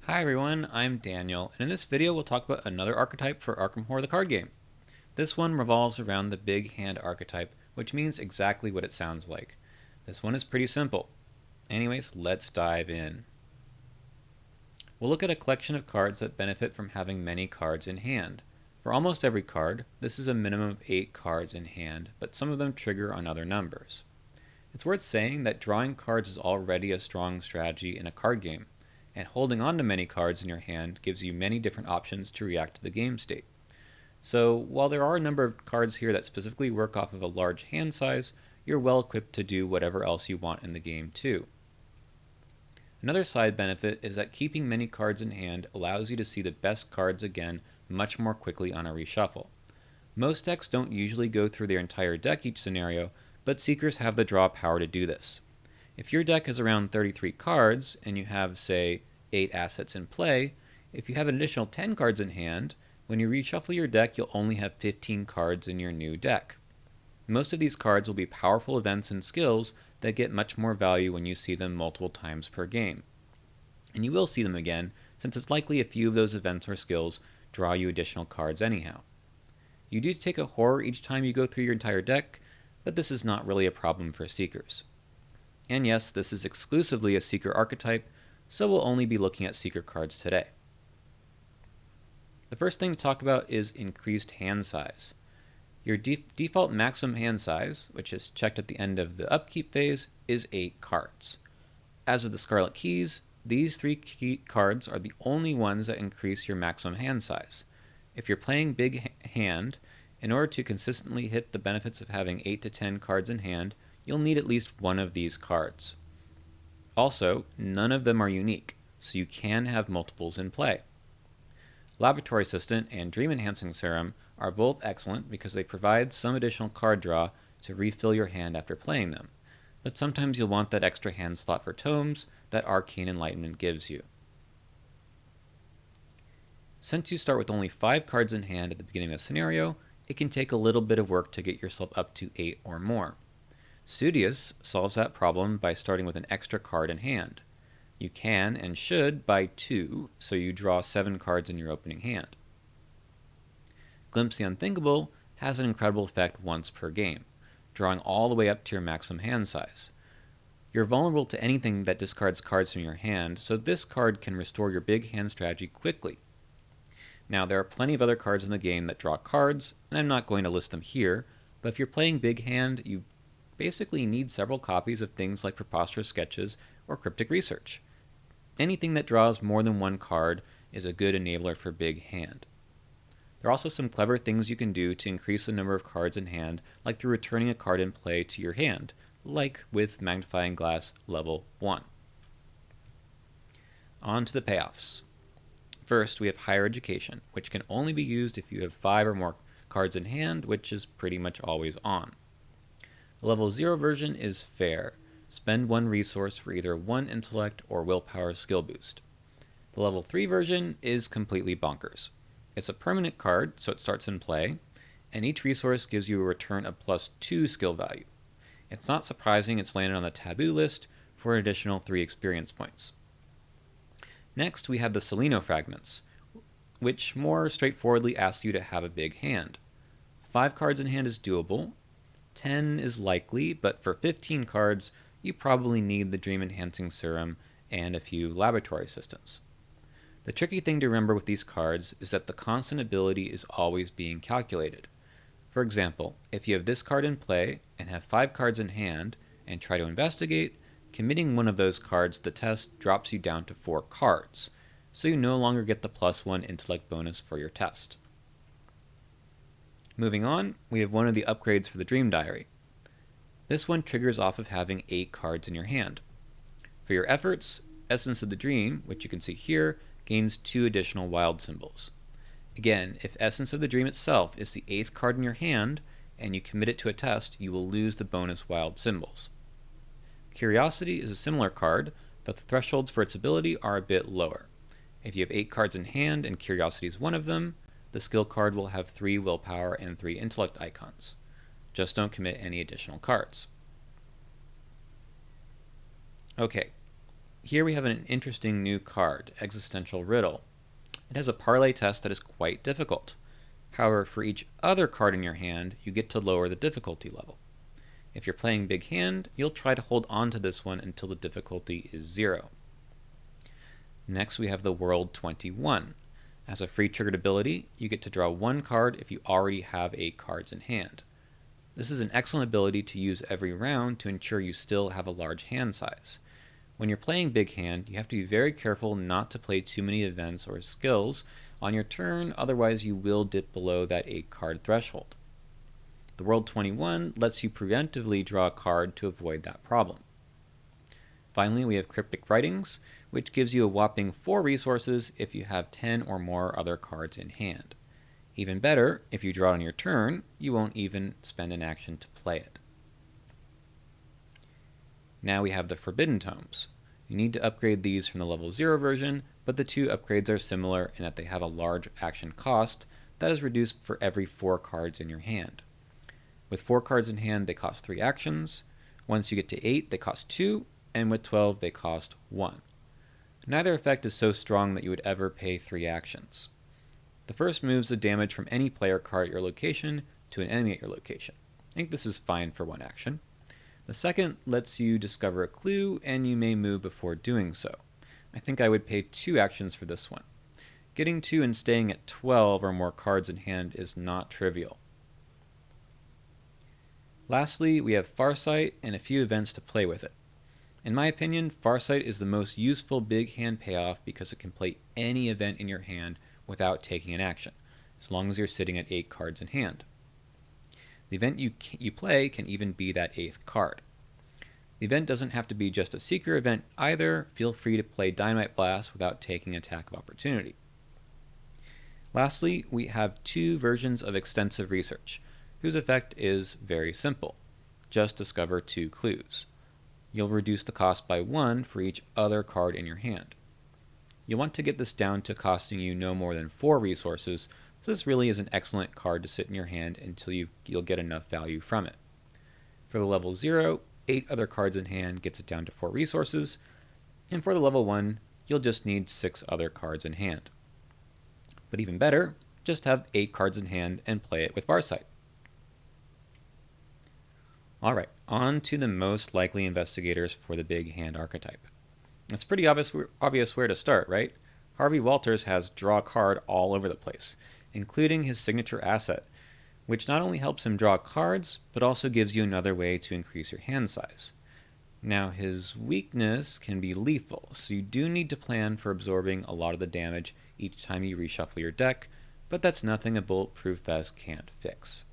Hi everyone, I'm Daniel, and in this video we'll talk about another archetype for Arkham Horror the card game. This one revolves around the big hand archetype, which means exactly what it sounds like. This one is pretty simple. Anyways, let's dive in. We'll look at a collection of cards that benefit from having many cards in hand. For almost every card, this is a minimum of 8 cards in hand, but some of them trigger on other numbers. It's worth saying that drawing cards is already a strong strategy in a card game, and holding on to many cards in your hand gives you many different options to react to the game state. So while there are a number of cards here that specifically work off of a large hand size, you're well equipped to do whatever else you want in the game too. Another side benefit is that keeping many cards in hand allows you to see the best cards again much more quickly on a reshuffle. Most decks don't usually go through their entire deck each scenario, but Seekers have the draw power to do this. If your deck is around 33 cards and you have, say, 8 assets in play, if you have an additional 10 cards in hand, when you reshuffle your deck you'll only have 15 cards in your new deck. Most of these cards will be powerful events and skills that get much more value when you see them multiple times per game. And you will see them again, since it's likely a few of those events or skills draw you additional cards anyhow. You do take a horror each time you go through your entire deck, but this is not really a problem for Seekers. And yes, this is exclusively a Seeker archetype, so we'll only be looking at Seeker cards today. The first thing to talk about is increased hand size. Your default maximum hand size, which is checked at the end of the upkeep phase, is 8 cards. As of the Scarlet Keys, these 3 key cards are the only ones that increase your maximum hand size. If you're playing big hand, in order to consistently hit the benefits of having 8 to 10 cards in hand, you'll need at least one of these cards. Also, none of them are unique, so you can have multiples in play. Laboratory Assistant and Dream Enhancing Serum are both excellent because they provide some additional card draw to refill your hand after playing them, but sometimes you'll want that extra hand slot for tomes that Arcane Enlightenment gives you. Since you start with only 5 cards in hand at the beginning of a scenario, it can take a little bit of work to get yourself up to 8 or more. Studious solves that problem by starting with an extra card in hand. You can and should buy 2, so you draw 7 cards in your opening hand. Glimpse the Unthinkable has an incredible effect once per game, drawing all the way up to your maximum hand size. You're vulnerable to anything that discards cards from your hand, so this card can restore your big hand strategy quickly. Now, there are plenty of other cards in the game that draw cards, and I'm not going to list them here, but if you're playing big hand, you basically need several copies of things like Preposterous Sketches or Cryptic Research. Anything that draws more than one card is a good enabler for big hand. There are also some clever things you can do to increase the number of cards in hand, like through returning a card in play to your hand, like with Magnifying Glass level 1. On to the payoffs. First, we have Higher Education, which can only be used if you have 5 or more cards in hand, which is pretty much always on. The level 0 version is fair. Spend 1 resource for either 1 intellect or willpower skill boost. The level 3 version is completely bonkers. It's a permanent card, so it starts in play, and each resource gives you a return of +2 skill value. It's not surprising it's landed on the taboo list for an additional 3 experience points. Next, we have the Seleno Fragments, which more straightforwardly asks you to have a big hand. 5 cards in hand is doable, 10 is likely, but for 15 cards, you probably need the Dream Enhancing Serum and a few Laboratory Assistants. The tricky thing to remember with these cards is that the constant ability is always being calculated. For example, if you have this card in play and have 5 cards in hand and try to investigate, committing one of those cards to the test drops you down to 4 cards, so you no longer get the +1 intellect bonus for your test. Moving on, we have one of the upgrades for the Dream Diary. This one triggers off of having 8 cards in your hand. For your efforts, Essence of the Dream, which you can see here, gains 2 additional wild symbols. Again, if Essence of the Dream itself is the 8th card in your hand, and you commit it to a test, you will lose the bonus wild symbols. Curiosity is a similar card, but the thresholds for its ability are a bit lower. If you have 8 cards in hand and Curiosity is one of them, the skill card will have 3 willpower and 3 intellect icons. Just don't commit any additional cards. Okay, Here we have an interesting new card, Existential Riddle. It has a parlay test that is quite difficult. However, for each other card in your hand, you get to lower the difficulty level. If you're playing big hand, you'll try to hold on to this one until the difficulty is 0. Next we have the World 21. As a free triggered ability, you get to draw 1 card if you already have 8 cards in hand. This is an excellent ability to use every round to ensure you still have a large hand size. When you're playing big hand, you have to be very careful not to play too many events or skills on your turn, otherwise you will dip below that 8 card threshold. The World 21 lets you preemptively draw a card to avoid that problem. Finally, we have Cryptic Writings, which gives you a whopping 4 resources if you have 10 or more other cards in hand. Even better, if you draw it on your turn, you won't even spend an action to play it. Now we have the Forbidden Tomes. You need to upgrade these from the level 0 version, but the 2 upgrades are similar in that they have a large action cost that is reduced for every 4 cards in your hand. With 4 cards in hand, they cost 3 actions. Once you get to 8, they cost 2, and with 12, they cost 1. Neither effect is so strong that you would ever pay 3 actions. The first moves the damage from any player card at your location to an enemy at your location. I think this is fine for 1 action. The second lets you discover a clue, and you may move before doing so. I think I would pay 2 actions for this one. Getting 2 and staying at 12 or more cards in hand is not trivial. Lastly, we have Farsight and a few events to play with it. In my opinion, Farsight is the most useful big hand payoff because it can play any event in your hand without taking an action, as long as you're sitting at 8 cards in hand. The event you play can even be that 8th card. The event doesn't have to be just a seeker event either. Feel free to play Dynamite Blast without taking attack of opportunity. Lastly, we have 2 versions of Extensive Research, whose effect is very simple. Just discover 2 clues. You'll reduce the cost by 1 for each other card in your hand. You'll want to get this down to costing you no more than 4 resources, so this really is an excellent card to sit in your hand until you'll get enough value from it. For the level 0, 8 other cards in hand gets it down to 4 resources, and for the level 1, you'll just need 6 other cards in hand. But even better, just have 8 cards in hand and play it with Farsight. Alright, on to the most likely investigators for the big hand archetype. It's pretty obvious where to start, right? Harvey Walters has draw card all over the place, including his signature asset, which not only helps him draw cards, but also gives you another way to increase your hand size. Now, his weakness can be lethal, so you do need to plan for absorbing a lot of the damage each time you reshuffle your deck, but that's nothing a bulletproof vest can't fix.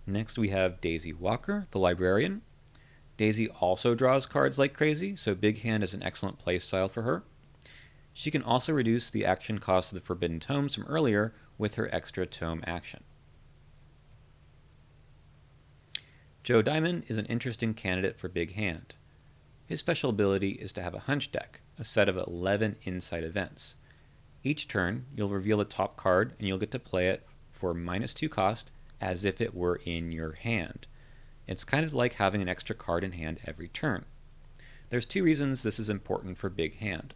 Next we have Daisy Walker, the Librarian. Daisy also draws cards like crazy, so big hand is an excellent playstyle for her. She can also reduce the action cost of the Forbidden Tomes from earlier with her extra tome action. Joe Diamond is an interesting candidate for big hand. His special ability is to have a hunch deck, a set of 11 insight events. Each turn, you'll reveal the top card and you'll get to play it for -2 cost as if it were in your hand. It's kind of like having an extra card in hand every turn. There's 2 reasons this is important for big hand.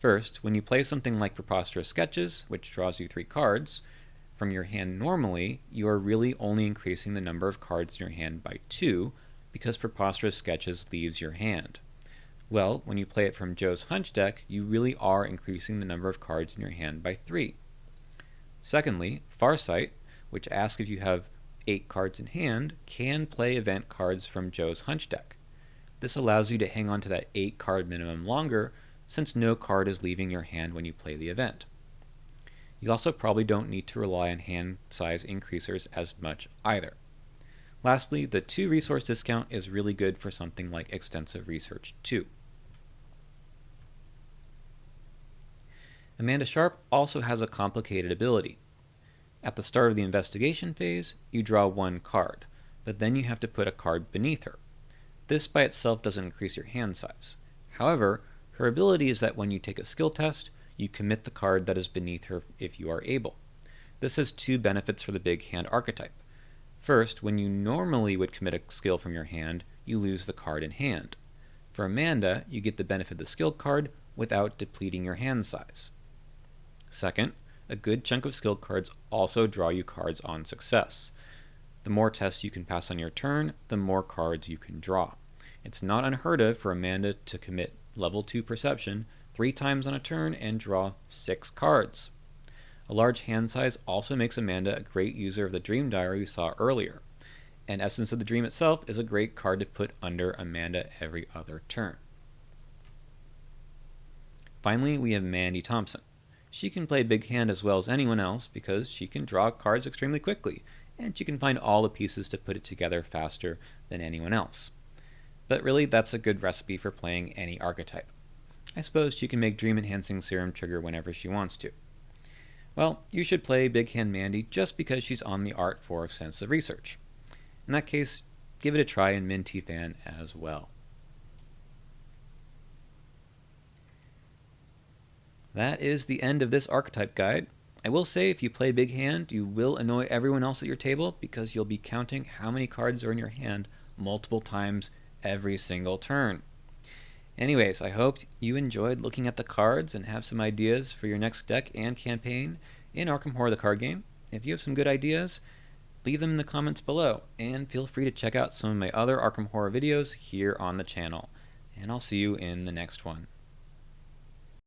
First, when you play something like Preposterous Sketches, which draws you 3 cards, from your hand normally, you are really only increasing the number of cards in your hand by 2, because Preposterous Sketches leaves your hand. Well, when you play it from Joe's hunch deck, you really are increasing the number of cards in your hand by 3. Secondly, Farsight, which asks if you have 8 cards in hand, can play event cards from Joe's hunch deck. This allows you to hang on to that 8 card minimum longer, since no card is leaving your hand when you play the event. You also probably don't need to rely on hand size increasers as much either. Lastly, the 2 resource discount is really good for something like Extensive Research 2. Amanda Sharp also has a complicated ability. At the start of the investigation phase, you draw 1 card, but then you have to put a card beneath her. This by itself doesn't increase your hand size. However, her ability is that when you take a skill test, you commit the card that is beneath her if you are able. This has 2 benefits for the big hand archetype. First, when you normally would commit a skill from your hand, you lose the card in hand. For Amanda, you get the benefit of the skill card without depleting your hand size. Second, a good chunk of skill cards also draw you cards on success. The more tests you can pass on your turn, the more cards you can draw. It's not unheard of for Amanda to commit level 2 perception 3 times on a turn and draw 6 cards. A large hand size also makes Amanda a great user of the Dream Diary we saw earlier, and Essence of the Dream itself is a great card to put under Amanda every other turn. Finally, we have Mandy Thompson. She can play big hand as well as anyone else because she can draw cards extremely quickly, and she can find all the pieces to put it together faster than anyone else. But really, that's a good recipe for playing any archetype. I suppose she can make Dream Enhancing Serum trigger whenever she wants to. Well, you should play Big Hand Mandy just because she's on the art for extensive research. In that case, give it a try in Min Fan as well. That is the end of this archetype guide. I will say if you play Big Hand, you will annoy everyone else at your table because you'll be counting how many cards are in your hand multiple times every single turn. Anyways, I hope you enjoyed looking at the cards and have some ideas for your next deck and campaign in Arkham Horror the card game. If you have some good ideas, leave them in the comments below, and feel free to check out some of my other Arkham Horror videos here on the channel. And I'll see you in the next one.